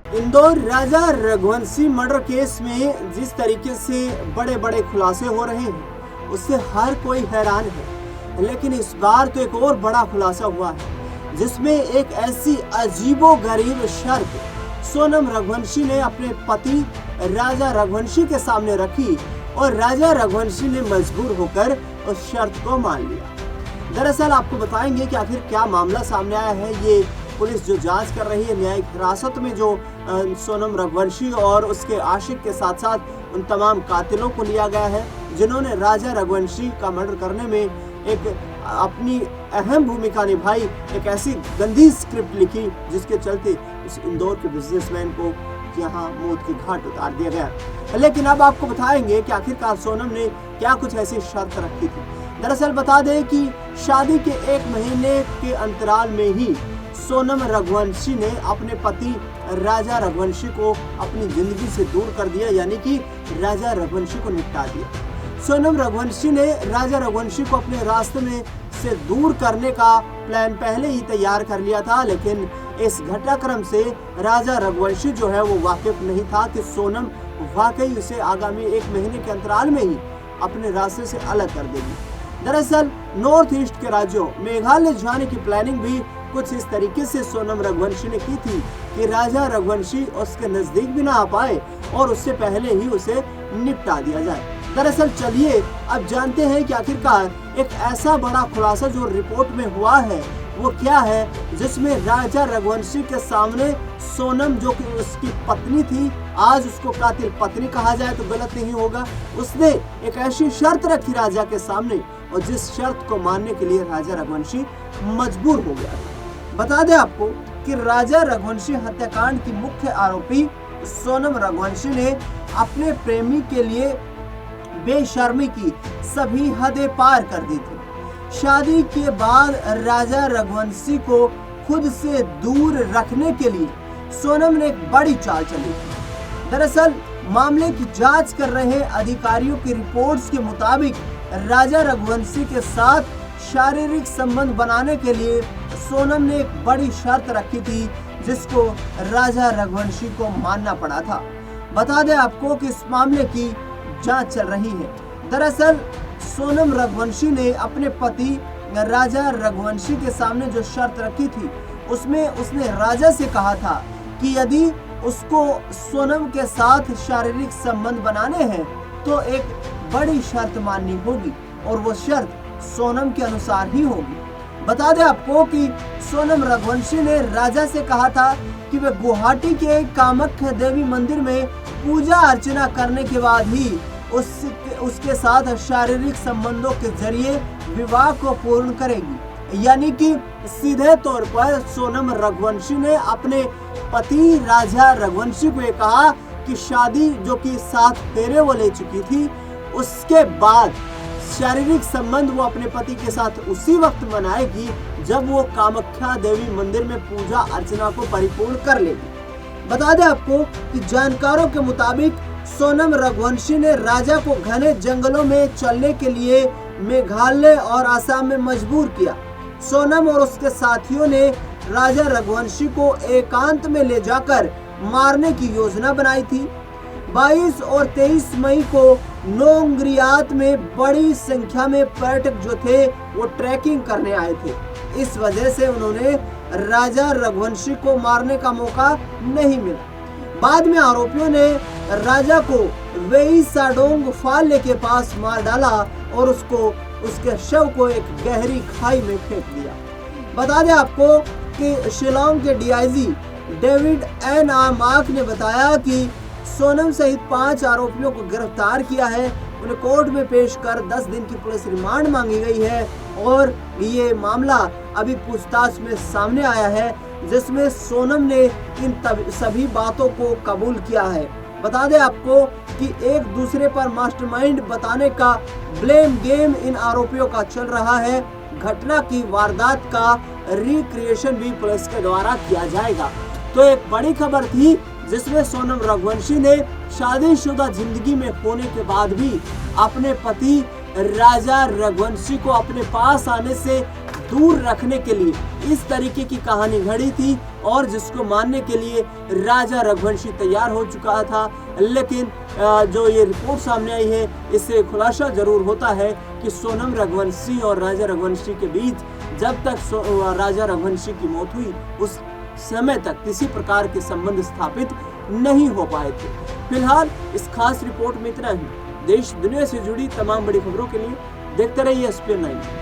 इंदौर राजा Raghuvanshi murder case में जिस तरीके से बड़े बड़े खुलासे हो रहे हैं उससे हर कोई हैरान है, लेकिन इस बार तो एक और बड़ा खुलासा हुआ है जिसमें एक ऐसी अजीबोगरीब शर्त सोनम रघुवंशी ने अपने पति राजा रघुवंशी के सामने रखी और राजा रघुवंशी ने मजबूर होकर उस शर्त को मान लिया। दरअसल आपको बताएंगे कि आखिर क्या मामला सामने आया है। ये पुलिस जो जांच कर रही है, न्यायिक हिरासत में जो सोनम रघुवंशी और उसके आशिक के साथ साथ उन तमाम कातिलों को लिया गया है जिन्होंने राजा रघुवंशी का मर्डर करने में एक अपनी अहम भूमिका निभाई। एक ऐसी गंदी स्क्रिप्ट लिखी जिसके चलते इस इंदौर के बिजनेसमैन को यहाँ मौत के घाट उतार दिया गया। लेकिन अब आपको बताएंगे कि आखिरकार सोनम ने क्या कुछ ऐसी शर्त रखी थी। दरअसल बता दें कि शादी के 1 महीने के अंतराल में ही सोनम रघुवंशी ने अपने पति राजा रघुवंशी को अपनी जिंदगी से दूर कर दिया, यानी कि राजा रघुवंशी को निपटा दिया। सोनम रघुवंशी ने राजा रघुवंशी को अपने रास्ते में से दूर करने का प्लान पहले ही तैयार कर लिया था, लेकिन इस घटनाक्रम से राजा रघुवंशी जो है वो वाकिफ नहीं था कि सोनम वाकई उसे आगामी 1 महीने के अंतराल में ही अपने रास्ते से अलग कर देगी। दरअसल नॉर्थ ईस्ट के राज्यों मेघालय जाने की प्लानिंग भी कुछ इस तरीके से सोनम रघुवंशी ने की थी कि राजा रघुवंशी उसके नजदीक भी ना आ पाए और उससे पहले ही उसे निपटा दिया जाए। दरअसल चलिए अब जानते हैं कि आखिरकार एक ऐसा बड़ा खुलासा जो रिपोर्ट में हुआ है वो क्या है, जिसमें राजा रघुवंशी के सामने सोनम जो कि उसकी पत्नी थी, आज उसको कातिल पत्नी कहा जाए तो गलत नहीं होगा, उसने एक ऐसी शर्त रखी राजा के सामने और जिस शर्त को मानने के लिए राजा रघुवंशी मजबूर हो गया। बता दें आपको कि राजा रघुवंशी हत्याकांड की मुख्य आरोपी सोनम रघुवंशी ने अपने प्रेमी के लिए बेशर्मी की सभी हदें पार कर दी थी। शादी के बाद राजा रघुवंशी को खुद से दूर रखने के लिए सोनम ने एक बड़ी चाल चली थी। दरअसल मामले की जांच कर रहे अधिकारियों की रिपोर्ट्स के मुताबिक राजा रघुवंशी के साथ शारीरिक संबंध बनाने के लिए सोनम ने एक बड़ी शर्त रखी थी जिसको राजा रघुवंशी को मानना पड़ा था। बता दें आपको कि इस मामले की जांच चल रही है। दरअसल सोनम रघुवंशी ने अपने पति राजा रघुवंशी के सामने जो शर्त रखी थी उसमें उसने राजा से कहा था कि यदि उसको सोनम के साथ शारीरिक संबंध बनाने हैं तो एक बड़ी शर्त माननी होगी और वो शर्त सोनम के अनुसार ही होगी। बता दें आपको कि सोनम रघुवंशी ने राजा से कहा था कि वे गुवाहाटी के कामाख्या देवी मंदिर में पूजा अर्चना करने के बाद ही उसके साथ शारीरिक संबंधों के जरिए विवाह को पूर्ण करेगी। यानी कि सीधे तौर पर सोनम रघुवंशी ने अपने पति राजा रघुवंशी को कहा कि शादी जो कि 7 फेरे वो ले चुकी थी उसके बाद शारीरिक संबंध वो अपने पति के साथ उसी वक्त मनाएगी जब वो कामाख्या देवी मंदिर में पूजा अर्चना को परिपूर्ण कर लेगी। बता दें आपको कि जानकारों के मुताबिक सोनम रघुवंशी ने राजा को घने जंगलों में चलने के लिए मेघालय और असम में मजबूर किया। सोनम और उसके साथियों ने राजा रघुवंशी को एकांत में ले जाकर मारने की योजना बनाई थी। 22 और 23 मई को नोंगरियात में बड़ी संख्या में पर्यटक जो थे वो ट्रैकिंग करने आए थे। इस वजह से उन्होंने राजा रघुवंशी को मारने का मौका नहीं मिला। बाद में आरोपियों ने राजा को वेई साडोंग फाले के पास मार डाला और उसके शव को एक गहरी खाई में फेंक दिया। बता दें आपको कि शिलांग के डीआईजी डेविड एन आमाक ने बताया कि सोनम सहित 5 आरोपियों को गिरफ्तार किया है। उन्हें कोर्ट में पेश कर 10 दिन की पुलिस रिमांड मांगी गई है और ये मामला अभी पूछताछ में सामने आया है जिसमें सोनम ने इन सभी बातों को कबूल किया है। बता दें आपको कि एक दूसरे पर मास्टरमाइंड बताने का ब्लेम गेम इन आरोपियों का चल रहा है। घटना की वारदात का रिक्रिएशन भी पुलिस के द्वारा किया जाएगा। तो एक बड़ी खबर थी जिसमें सोनम रघुवंशी ने शादीशुदा जिंदगी में होने के बाद भी अपने पति राजा रघुवंशी को अपने पास आने से दूर रखने के लिए इस तरीके की कहानी घड़ी थी और जिसको मानने के लिए राजा रघुवंशी तैयार हो चुका था। लेकिन जो ये रिपोर्ट सामने आई है, इससे खुलासा जरूर होता है कि सोनम रघुवंशी और राजा रघुवंशी के बीच जब तक राजा रघुवंशी की मौत हुई उस समय तक किसी प्रकार के संबंध स्थापित नहीं हो पाए थे। फिलहाल इस खास रिपोर्ट में इतना ही। देश दुनिया से जुड़ी तमाम बड़ी खबरों के लिए देखते रहिए SPN 9।